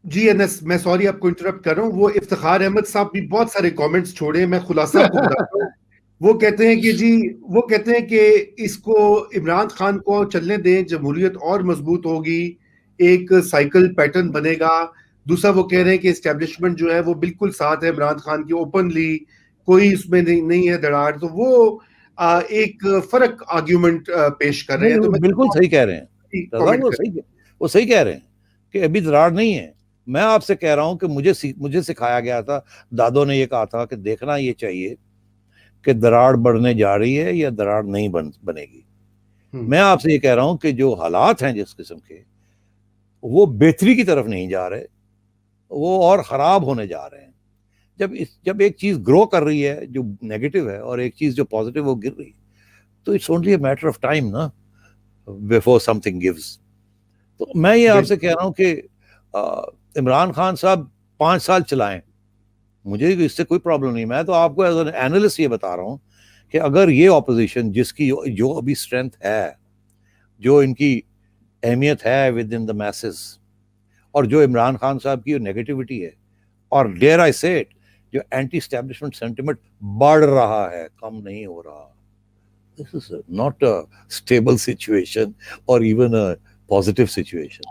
جی انس، میں سوری آپ کو انٹرپٹ کر رہا ہوں. وہ افتخار احمد صاحب بھی بہت سارے کامنٹس چھوڑے، میں خلاصہ آپ کو بتاتا ہوں. وہ کہتے ہیں کہ جی، وہ کہتے ہیں کہ اس کو عمران خان کو چلنے دیں، جمہوریت اور مضبوط ہوگی، ایک سائیکل پیٹرن بنے گا. دوسرا وہ کہہ رہے ہیں کہ اسٹیبلشمنٹ جو ہے وہ بالکل ساتھ ہے عمران خان کی، اوپنلی کوئی اس میں نہیں ہے دراڑ. تو وہ ایک فرق آرگیومنٹ پیش کر رہے ہیں. تو نہیں، میں بالکل صحیح کہہ رہے ہیں رضا، کامنٹ وہ صحیح کہہ رہے ہیں کہ ابھی دراڑ نہیں ہے. میں آپ سے کہہ رہا ہوں کہ مجھے سکھایا گیا تھا، دادوں نے یہ کہا تھا کہ دیکھنا یہ چاہیے کہ دراڑ بڑھنے جا رہی ہے یا دراڑ نہیں بنے گی. میں آپ سے یہ کہہ رہا ہوں کہ جو حالات ہیں جس قسم کے، وہ بہتری کی طرف نہیں جا رہے، وہ اور خراب ہونے جا رہے ہیں. جب ایک چیز گرو کر رہی ہے جو نیگیٹو ہے اور ایک چیز جو پازیٹو وہ گر رہی ہے، تو it's only a matter of time نا before something gives. تو میں یہ آپ سے کہہ رہا ہوں کہ عمران خان صاحب 5 سال چلائیں، مجھے اس سے کوئی پرابلم نہیں. میں تو آپ کو ایز این اینالسٹ یہ بتا رہا ہوں کہ اگر یہ اپوزیشن جس کی جو ابھی اسٹرینتھ ہے، جو ان کی اہمیت ہے ود ان دا میسز، اور جو عمران خان صاحب کی نیگیٹیوٹی ہے، اور ڈیئر آئی سے اٹ، جو اینٹی اسٹیبلشمنٹ سینٹیمنٹ بڑھ رہا ہے، کم نہیں ہو رہا. This is not a stable situation or even a positive situation.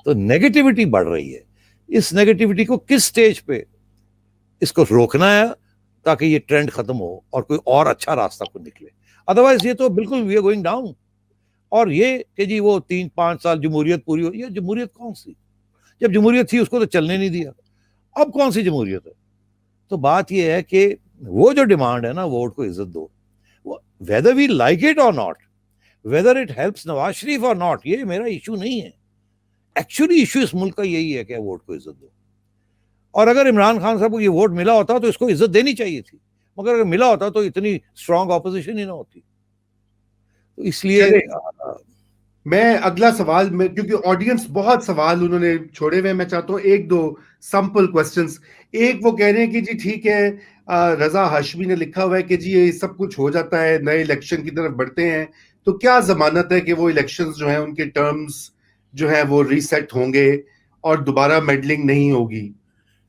تو نیگیٹیوٹی بڑھ رہی ہے. اس نیگیٹیوٹی کو کس سٹیج پہ اس کو روکنا ہے تاکہ یہ ٹرینڈ ختم ہو اور کوئی اور اچھا راستہ کو نکلے. ادروائز یہ تو بالکل وی آر گوئنگ ڈاؤن. اور یہ کہ جی وہ 3-5 سال جمہوریت پوری ہو، یہ جمہوریت کون سی؟ جب جمہوریت تھی اس کو تو چلنے نہیں دیا، اب کون سی جمہوریت ہے؟ تو بات یہ ہے کہ وہ جو ڈیمانڈ ہے نا، ووٹ کو عزت دو، whether we like it or not, whether it helps Nawaz Sharif or not، یہ میرا ایشو نہیں ہے. ایکچولی ایشو اس ملک کا یہی ہے کہ ووٹ کو عزت دو. اور اگر عمران خان صاحب کو یہ ووٹ ملا ہوتا تو اس کو عزت دینی چاہیے تھی، مگر اگر ملا ہوتا تو اتنی اسٹرانگ اپوزیشن ہی نہ ہوتی. تو اس لیے میں اگلا سوال میں، کیونکہ آڈینس بہت سوال انہوں نے چھوڑے ہوئے، میں چاہتا ہوں 1-2 سمپل کوسچنس. ایک وہ کہہ رہے ہیں کہ جی ٹھیک ہے، رضا ہاشمی نے لکھا ہوا ہے کہ جی یہ سب کچھ ہو جاتا ہے، نئے الیکشن کی طرف بڑھتے ہیں، تو کیا ضمانت ہے کہ وہ الیکشنز جو ہیں ان کے ٹرمز جو ہیں وہ ریسیٹ ہوں گے اور دوبارہ میڈلنگ نہیں ہوگی؟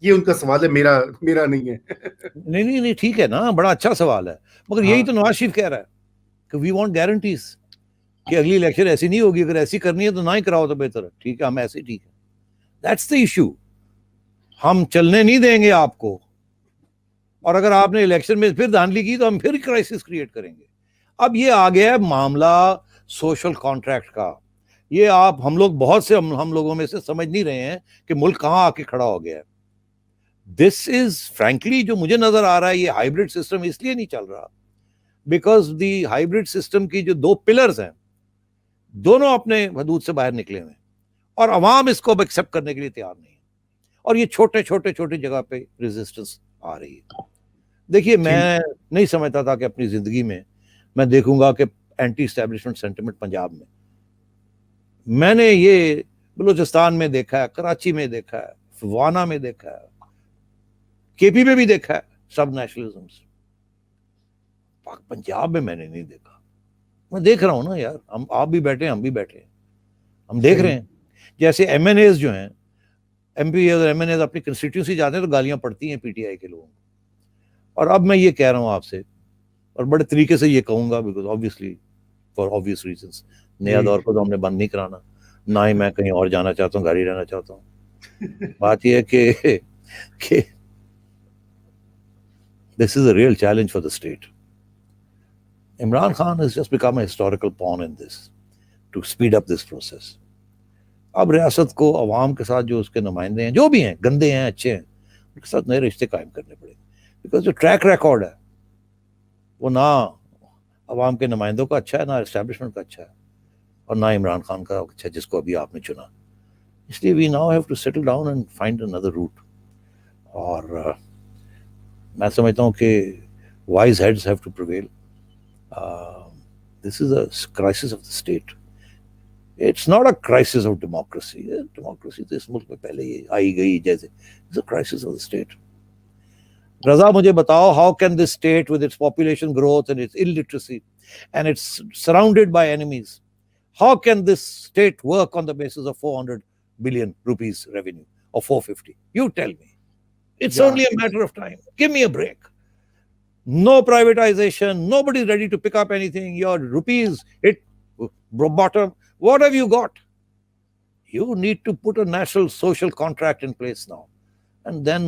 یہ ان کا سوال ہے، میرا نہیں ہے. نہیں ٹھیک ہے نا، بڑا اچھا سوال ہے، مگر یہی تو نواز شریف کہہ رہا ہے کہ وی وانٹ گارنٹیز کہ اگلی الیکشن ایسی نہیں ہوگی، اگر ایسی کرنی ہے تو نہ ہی کراؤ تو بہتر ہے. ٹھیک ہے، ہم ایسے ٹھیک ہے. That's the issue. ہم چلنے نہیں دیں گے آپ کو، اور اگر آپ نے الیکشن میں پھر دھاندلی کی تو ہم پھر کرائسس کریٹ کریں گے. اب یہ آ گیا ہے معاملہ سوشل کانٹریکٹ کا. یہ ہم لوگ بہت سے ہم لوگوں میں سے سمجھ نہیں رہے ہیں کہ ملک کہاں آ کے کھڑا ہو گیا ہے. دس از فرینکلی جو مجھے نظر آ رہا ہے، یہ ہائیبرڈ سسٹم اس لیے نہیں چل رہا بیکاز دی ہائیبرڈ سسٹم کی جو 2 پلرز ہیں، دونوں اپنے حدود سے باہر نکلے ہوئے ہیں، اور عوام اس کو ایکسیپٹ کرنے کے لیے تیار نہیں ہے، اور یہ چھوٹے جگہ پہ ریزسٹنس آ رہی ہے. دیکھیے، میں نہیں سمجھتا تھا کہ اپنی زندگی میں دیکھوں گا کہ اینٹی اسٹیبلشمنٹ سینٹیمنٹ پنجاب میں نے یہ بلوچستان میں دیکھا ہے، کراچی میں دیکھا ہے، وانا میں دیکھا ہے، کے پی میں بھی دیکھا ہے سب نیشنلزم. پنجاب میں نے نہیں دیکھا. میں دیکھ رہا ہوں نا یار، آپ بھی بیٹھے ہیں، ہم بھی بیٹھے ہیں، ہم دیکھ رہے ہیں. جیسے ایم این ایز جو ہیں، ایم پی اور ایم این ایز اپنی کنسٹیٹیوسی جاتے ہیں تو گالیاں پڑتی ہیں پی ٹی آئی کے لوگوں کو. اور اب میں یہ کہہ رہا ہوں آپ سے، اور بڑے طریقے سے یہ کہوں گا because obviously for obvious reasons, نیا دور کو تو ہم نے بند نہیں کرانا، نہ ہی میں کہیں اور جانا چاہتا ہوں، گھر ہی رہنا چاہتا ہوں. بات یہ ہے کہ this is a real challenge for the state. Imran Khan has just become a historical pawn in this to speed up this process. اب ریاست کو عوام کے ساتھ جو اس کے نمائندے ہیں، جو بھی ہیں، گندے ہیں اچھے ہیں، ان کے ساتھ نئے رشتے قائم کرنے پڑے، بیکاز جو ٹریک ریکارڈ ہے وہ نہ عوام کے نمائندوں کا اچھا ہے، نہ اسٹیبلشمنٹ کا اچھا ہے، اور نہ عمران خان کا اچھا جس کو ابھی آپ نے چنا. اس لیے we now have to settle down and find اندر روٹ. اور میں سمجھتا ہوں کہ wise heads have to prevail. This is a crisis of the state. It's not a crisis of democracy. Democracy تو اس ملک میں پہلے ہی آئی گئی جیسے. It's a crisis of the state. رضا مجھے بتاؤ, how can this state with its population growth and its illiteracy and it's surrounded by enemies, how can this state work on the basis of 400 billion rupees revenue? or 450? You tell me. It's Yeah. only a matter of time. Give me a break. No privatization. Nobody's ready to pick up anything. Your rupees hit bottom. What have you got? You need to put a national social contract in place now. And then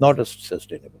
Not as sustainable.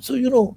So you know,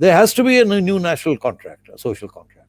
There has to be a new national contract, a social contract.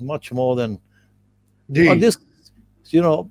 much more than this, you know,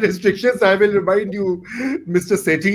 restrictions. I will remind you, Mr. Sethi.